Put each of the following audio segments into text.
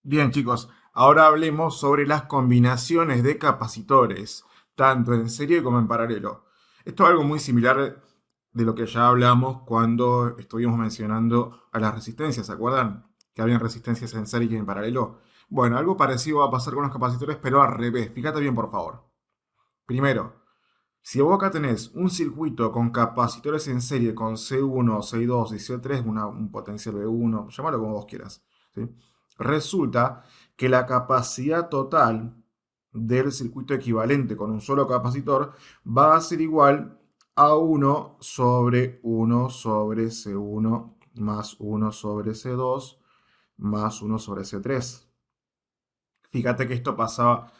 Bien, chicos, ahora hablemos sobre las combinaciones de capacitores, tanto en serie como en paralelo. Esto es algo muy similar de lo que ya hablamos cuando estuvimos mencionando a las resistencias, ¿se acuerdan? Que habían resistencias en serie y en paralelo. Bueno, algo parecido va a pasar con los capacitores, pero al revés. Fíjate bien, por favor. Primero, si vos acá tenés un circuito con capacitores en serie con C1, C2 y C3, un potencial B1, llámalo como vos quieras, ¿sí? Resulta que la capacidad total del circuito equivalente con un solo capacitor va a ser igual a uno sobre C1 más uno sobre C2 más uno sobre C3. Fíjate que esto pasaba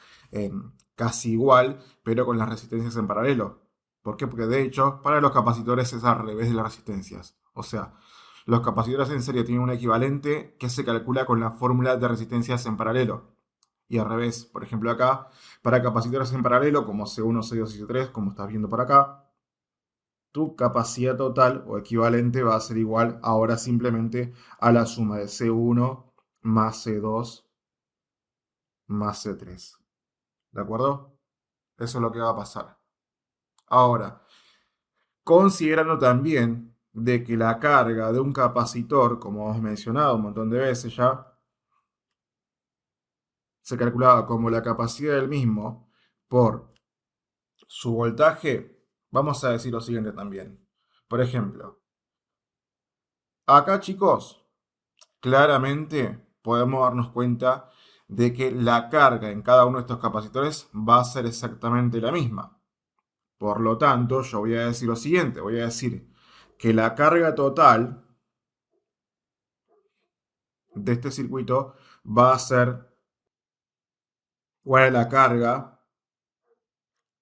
casi igual, pero con las resistencias en paralelo. ¿Por qué? Porque de hecho, para los capacitores es al revés de las resistencias. O sea, los capacitores en serie tienen un equivalente que se calcula con la fórmula de resistencias en paralelo. Y al revés, por ejemplo acá, para capacitores en paralelo, como C1, C2 y C3, como estás viendo por acá, tu capacidad total o equivalente va a ser igual ahora simplemente a la suma de C1 más C2 más C3. ¿De acuerdo? Eso es lo que va a pasar. Ahora, considerando también de que la carga de un capacitor, como hemos mencionado un montón de veces ya, se calculaba como la capacidad del mismo por su voltaje, vamos a decir lo siguiente también. Por ejemplo, acá chicos, claramente podemos darnos cuenta de que la carga en cada uno de estos capacitores va a ser exactamente la misma. Por lo tanto, yo voy a decir lo siguiente, voy a decir que la carga total de este circuito va a ser igual a la carga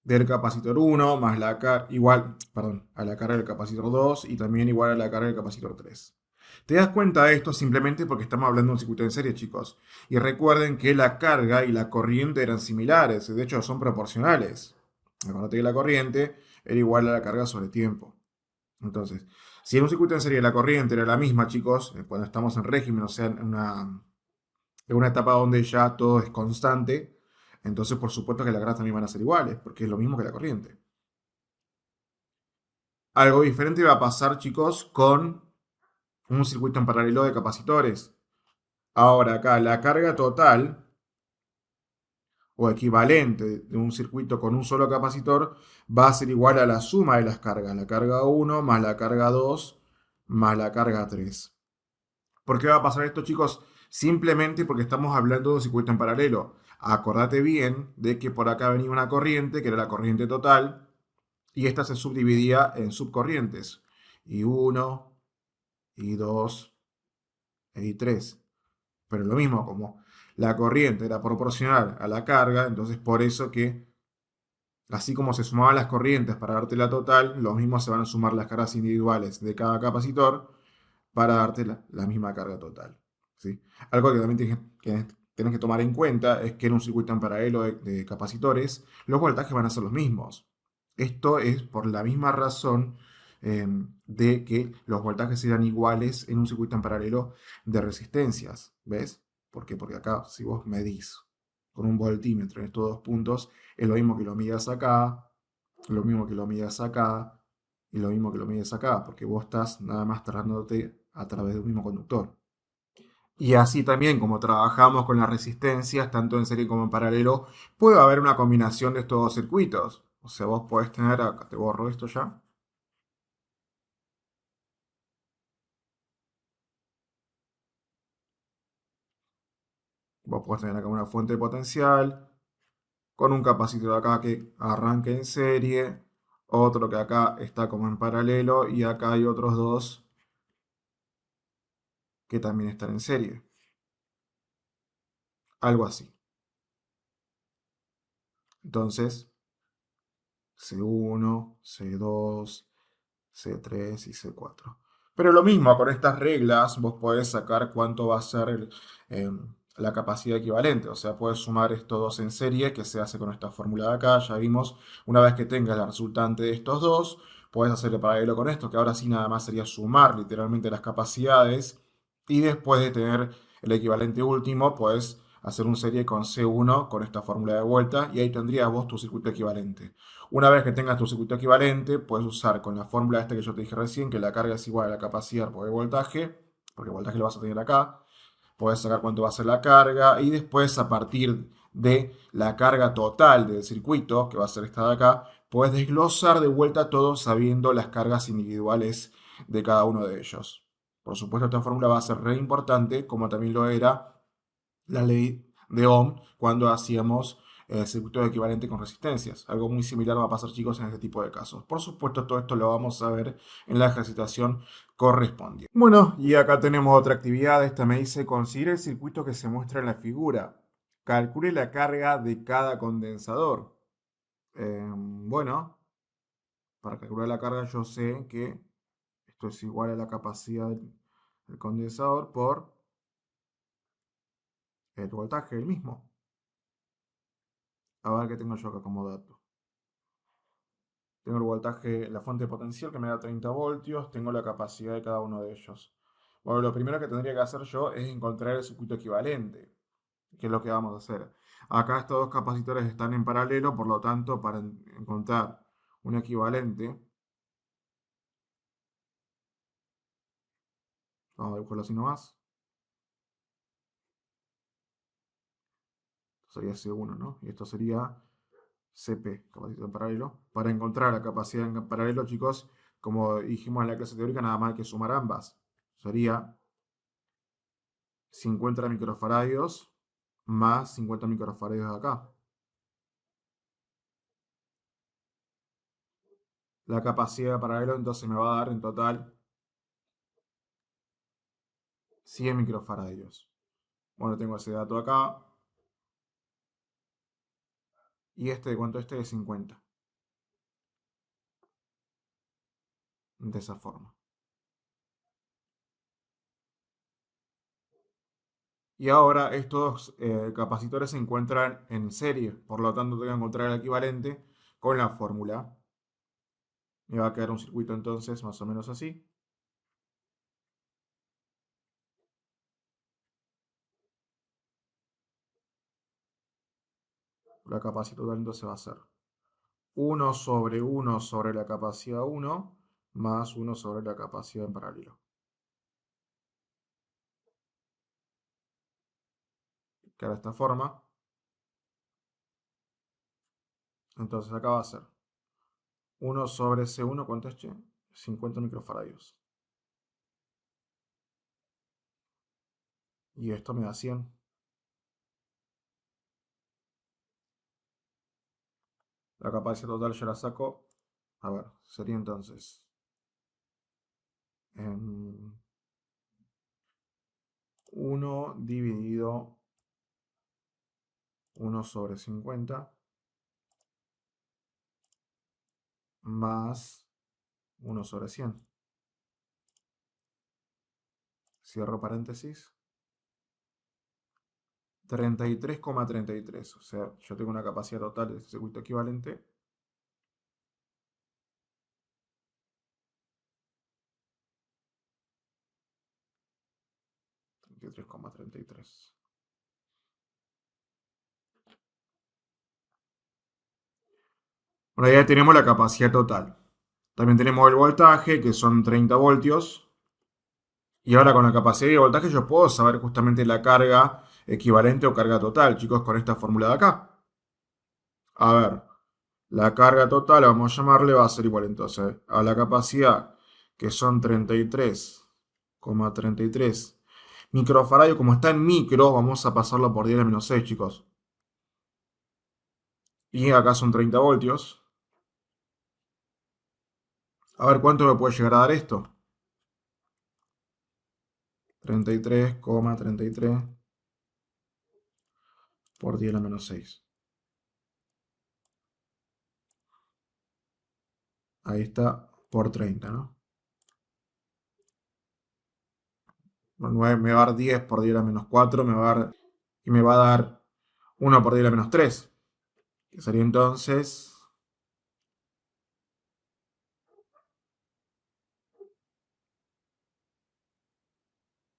del capacitor 1 más la carga igual, perdón, a la carga del capacitor 2 y también igual a la carga del capacitor 3. Te das cuenta de esto simplemente porque estamos hablando de un circuito en serie, chicos. Y recuerden que la carga y la corriente eran similares, de hecho son proporcionales. Acordate que la corriente era igual a la carga sobre tiempo. Entonces, si en un circuito en serie la corriente era la misma, chicos, cuando estamos en régimen, o sea, en una etapa donde ya todo es constante, entonces por supuesto que las cargas también van a ser iguales, porque es lo mismo que la corriente. Algo diferente va a pasar, chicos, con un circuito en paralelo de capacitores. Ahora acá la carga total o equivalente de un circuito con un solo capacitor va a ser igual a la suma de las cargas, la carga 1 más la carga 2 más la carga 3. ¿Por qué va a pasar esto, chicos? Simplemente porque estamos hablando de un circuito en paralelo. Acordate bien de que por acá venía una corriente, que era la corriente total, y esta se subdividía en subcorrientes. Y 1, y 2, y 3. Pero lo mismo, como la corriente era proporcional a la carga, entonces por eso que, así como se sumaban las corrientes para darte la total, lo mismo se van a sumar las cargas individuales de cada capacitor para darte la misma carga total. ¿Sí? Algo que también tienes que tomar en cuenta es que en un circuito en paralelo de capacitores, los voltajes van a ser los mismos. Esto es por la misma razón de que los voltajes serán iguales en un circuito en paralelo de resistencias. ¿Ves? ¿Por qué? Porque acá, si vos medís con un voltímetro en estos dos puntos, es lo mismo que lo midas acá, lo mismo que lo midas acá, y lo mismo que lo mides acá, porque vos estás nada más trasladándote a través de un mismo conductor. Y así también, como trabajamos con las resistencias, tanto en serie como en paralelo, puede haber una combinación de estos dos circuitos. O sea, vos podés tener, acá te borro esto ya, vos podés tener acá una fuente de potencial, con un capacitor acá que arranque en serie, otro que acá está como en paralelo, y acá hay otros dos que también están en serie. Algo así. Entonces, C1, C2, C3 y C4. Pero lo mismo, con estas reglas vos podés sacar cuánto va a ser la capacidad equivalente. O sea, puedes sumar estos dos en serie, que se hace con esta fórmula de acá. Ya vimos, una vez que tengas la resultante de estos dos, puedes hacerle paralelo con esto, que ahora sí nada más sería sumar literalmente las capacidades. Y después de tener el equivalente último, puedes hacer un serie con C1 con esta fórmula de vuelta y ahí tendrías vos tu circuito equivalente. Una vez que tengas tu circuito equivalente, puedes usar con la fórmula esta que yo te dije recién, que la carga es igual a la capacidad por el voltaje, porque el voltaje lo vas a tener acá. Puedes sacar cuánto va a ser la carga y después a partir de la carga total del circuito, que va a ser esta de acá, puedes desglosar de vuelta todo sabiendo las cargas individuales de cada uno de ellos. Por supuesto, esta fórmula va a ser re importante, como también lo era la ley de Ohm cuando hacíamos circuito equivalente con resistencias. Algo muy similar va a pasar, chicos, en este tipo de casos. Por supuesto, todo esto lo vamos a ver en la ejercitación correspondiente. Bueno, y acá tenemos otra actividad. Esta me dice, considere el circuito que se muestra en la figura. Calcule la carga de cada condensador. Bueno, para calcular la carga yo sé que esto es igual a la capacidad del condensador por el voltaje del mismo. A ver qué tengo yo acá como dato. Tengo el voltaje, la fuente potencial que me da 30 voltios, tengo la capacidad de cada uno de ellos. Bueno, lo primero que tendría que hacer yo es encontrar el circuito equivalente, que es lo que vamos a hacer. Acá estos dos capacitores están en paralelo, por lo tanto, para encontrar un equivalente, vamos a dibujarlo así nomás, esto sería C1, ¿no? Y esto sería CP, capacitor en paralelo. Para encontrar la capacidad en paralelo, chicos, como dijimos en la clase teórica, nada más hay que sumar ambas. Sería 50 microfaradios más 50 microfaradios de acá. La capacidad de paralelo entonces me va a dar en total 100 microfaradios. Bueno, tengo ese dato acá. Y este de cuánto, este de 50. De esa forma. Y ahora estos capacitores se encuentran en serie. Por lo tanto, tengo que encontrar el equivalente con la fórmula. Me va a quedar un circuito entonces más o menos así. La capacidad total entonces va a ser 1 sobre la capacidad 1 más 1 sobre la capacidad en paralelo. Que de esta forma. Entonces acá va a ser 1 sobre C1, ¿cuánto es, che? 50 microfaradios. Y esto me da 100. La capacidad total yo la saco. A ver, sería entonces 1 dividido 1 sobre 50 más 1 sobre 100. Cierro paréntesis. 33,33. O sea, yo tengo una capacidad total de circuito equivalente. 33,33. Bueno, ya tenemos la capacidad total. También tenemos el voltaje, que son 30 voltios. Y ahora con la capacidad de voltaje yo puedo saber justamente la carga equivalente o carga total, chicos, con esta fórmula de acá. A ver, la carga total, vamos a llamarle, va a ser igual entonces a la capacidad, que son 33,33 microfaradios. Como está en micro, vamos a pasarlo por 10 a la menos 6, chicos. Y acá son 30 voltios. A ver, ¿cuánto me puede llegar a dar esto? 33,33 por 10 a la menos 6. Ahí está, por 30, ¿no? Me va a dar 10 por 10 a la menos 4, y me va a dar 1 por 10 a la menos 3, que sería entonces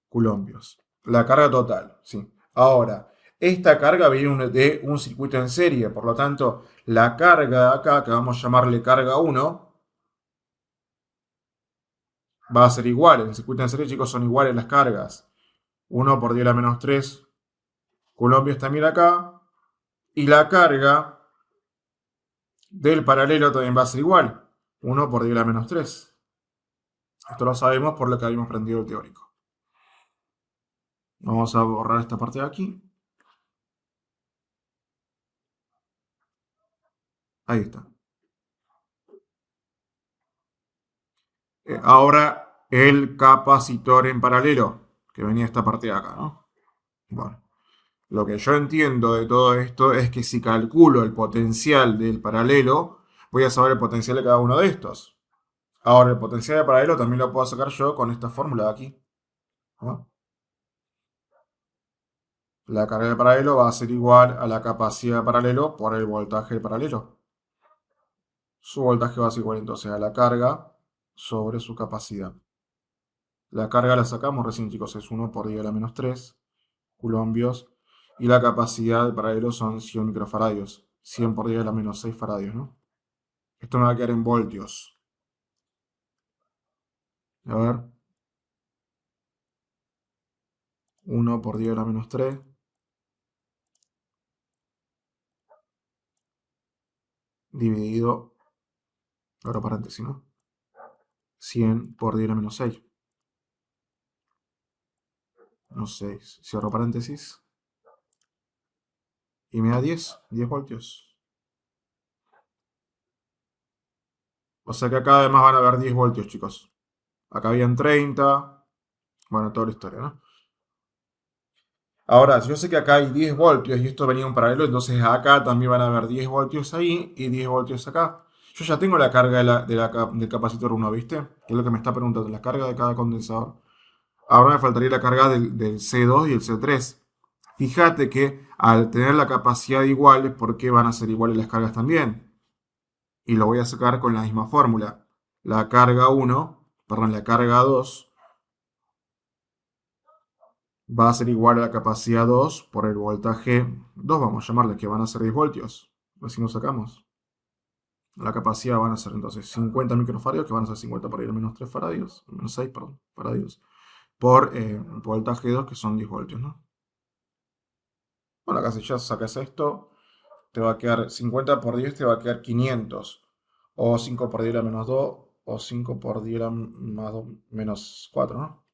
coulombios. La carga total, sí. Ahora, esta carga viene de un circuito en serie, por lo tanto, la carga de acá, que vamos a llamarle carga 1, va a ser igual. En el circuito en serie, chicos, son iguales las cargas. 1 por 10 a la menos 3 colombios también acá. Y la carga del paralelo también va a ser igual. 1 por 10 a la menos 3. Esto lo sabemos por lo que habíamos aprendido el teórico. Vamos a borrar esta parte de aquí. Ahí está. Ahora el capacitor en paralelo, que venía esta parte de acá, ¿no? Bueno, lo que yo entiendo de todo esto es que si calculo el potencial del paralelo, voy a saber el potencial de cada uno de estos. Ahora, el potencial de paralelo también lo puedo sacar yo con esta fórmula de aquí, ¿no? La carga de paralelo va a ser igual a la capacidad de paralelo por el voltaje de paralelo. Su voltaje va a ser igual entonces a la carga sobre su capacidad. La carga la sacamos recién, chicos, es 1 por 10 a la menos 3 coulombios. Y la capacidad de paralelo son 100 microfaradios. 100 por 10 a la menos 6 faradios, ¿no? Esto me va a quedar en voltios. A ver. 1 por 10 a la menos 3. Dividido. Ahora paréntesis, ¿no? 100 por 10 a la menos 6. No 6. Cierro paréntesis. Y me da 10 voltios. O sea que acá además van a haber 10 voltios, chicos. Acá habían 30. Bueno, toda la historia, ¿no? Ahora, yo sé que acá hay 10 voltios y esto venía en paralelo, entonces acá también van a haber 10 voltios ahí y 10 voltios acá. Yo ya tengo la carga del capacitor 1, ¿viste? Que es lo que me está preguntando, la carga de cada condensador. Ahora me faltaría la carga del C2 y el C3. Fíjate que al tener la capacidad igual, ¿por qué van a ser iguales las cargas también? Y lo voy a sacar con la misma fórmula. La carga 1, perdón, la carga 2 va a ser igual a la capacidad 2 por el voltaje 2, vamos a llamarle, que van a ser 10 voltios. Así nos sacamos. La capacidad van a ser entonces 50 microfaradios, que van a ser 50 por ahí menos 3 faradios, menos 6, perdón, faradios, por voltaje 2, que son 10 voltios, ¿no? Bueno, acá si ya sacas esto, te va a quedar 50 por 10, te va a quedar 500. O 5 por 10 a la menos 2, o 5 por 10 a la más 2, menos 4, ¿no?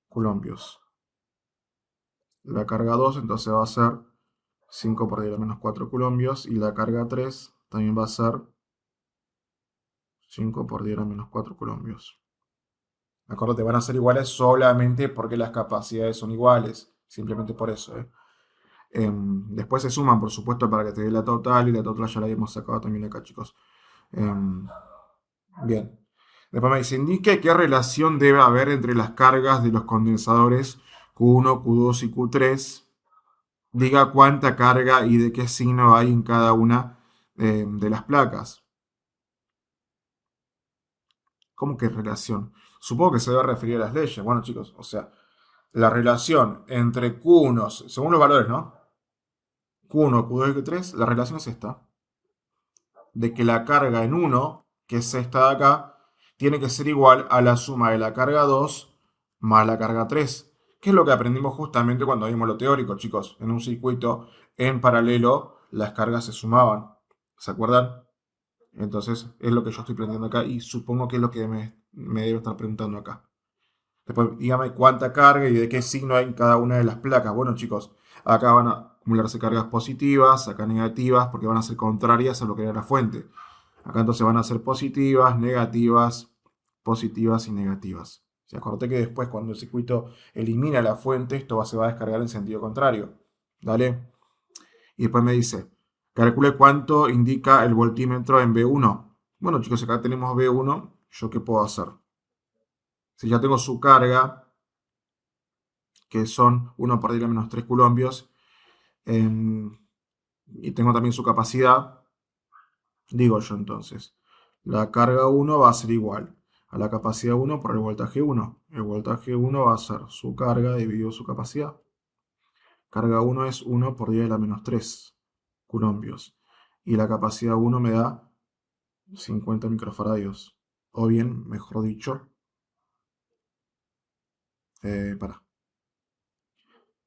Coulombios. La carga 2 entonces va a ser 5 por 10 a la menos 4 coulombios. Y la carga 3 también va a ser 5 por 10 a la menos 4 coulombios. Acuérdate, van a ser iguales solamente porque las capacidades son iguales. Simplemente por eso. Después se suman, por supuesto, para que te dé la total. Y la total ya la habíamos sacado también acá, chicos. Bien. Después me dice, indique qué relación debe haber entre las cargas de los condensadores Q1, Q2 y Q3. Diga cuánta carga y de qué signo hay en cada una de las placas. ¿Cómo que relación? Supongo que se debe referir a las leyes. Bueno, chicos, o sea, la relación entre Q1, según los valores, ¿no? Q1, Q2 y Q3, la relación es esta. De que la carga en 1, que es esta de acá, tiene que ser igual a la suma de la carga 2 más la carga 3. Que es lo que aprendimos justamente cuando vimos lo teórico, chicos. En un circuito en paralelo, las cargas se sumaban. ¿Se acuerdan? Entonces, es lo que yo estoy aprendiendo acá y supongo que es lo que me debe estar preguntando acá. Después, dígame cuánta carga y de qué signo hay en cada una de las placas. Bueno, chicos, acá van a acumularse cargas positivas, acá negativas, porque van a ser contrarias a lo que era la fuente. Acá entonces van a ser positivas, positivas y negativas. Se acordate que después, cuando el circuito elimina la fuente, esto se va a descargar en sentido contrario. ¿Dale? Y después me dice, calcule cuánto indica el voltímetro en V1. Bueno, chicos, acá tenemos V1. ¿Yo qué puedo hacer? Si ya tengo su carga, que son 1 por 10 a menos 3 coulombios, y tengo también su capacidad, digo yo entonces, la carga 1 va a ser igual a la capacidad 1 por el voltaje 1. El voltaje 1 va a ser su carga dividido su capacidad. Carga 1 es 1 por 10 a la menos 3 coulombios. Y la capacidad 1 me da 50 microfaradios. O bien, mejor dicho, para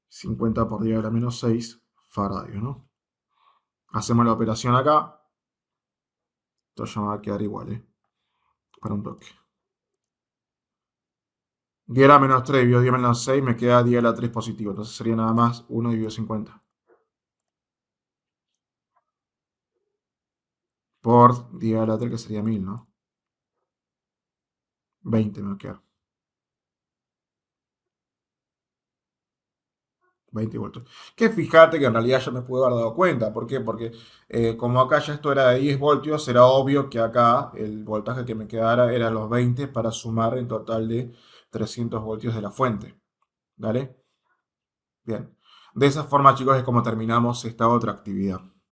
50 por 10 a la menos 6 faradios, ¿no? Hacemos la operación acá. Esto ya va a quedar igual, para un toque. 10 a la menos 3 dividido 10 a la menos 6 me queda 10 a la 3 positivo. Entonces sería nada más 1 dividido 50. Por 10 a la 3 que sería 1000, ¿no? 20 me va a quedar. 20 voltios. Que fíjate que en realidad ya me pude haber dado cuenta. ¿Por qué? Porque como acá ya esto era de 10 voltios, era obvio que acá el voltaje que me quedara era los 20 para sumar en total de 300 voltios de la fuente. ¿Vale? Bien. De esa forma, chicos, es como terminamos esta otra actividad.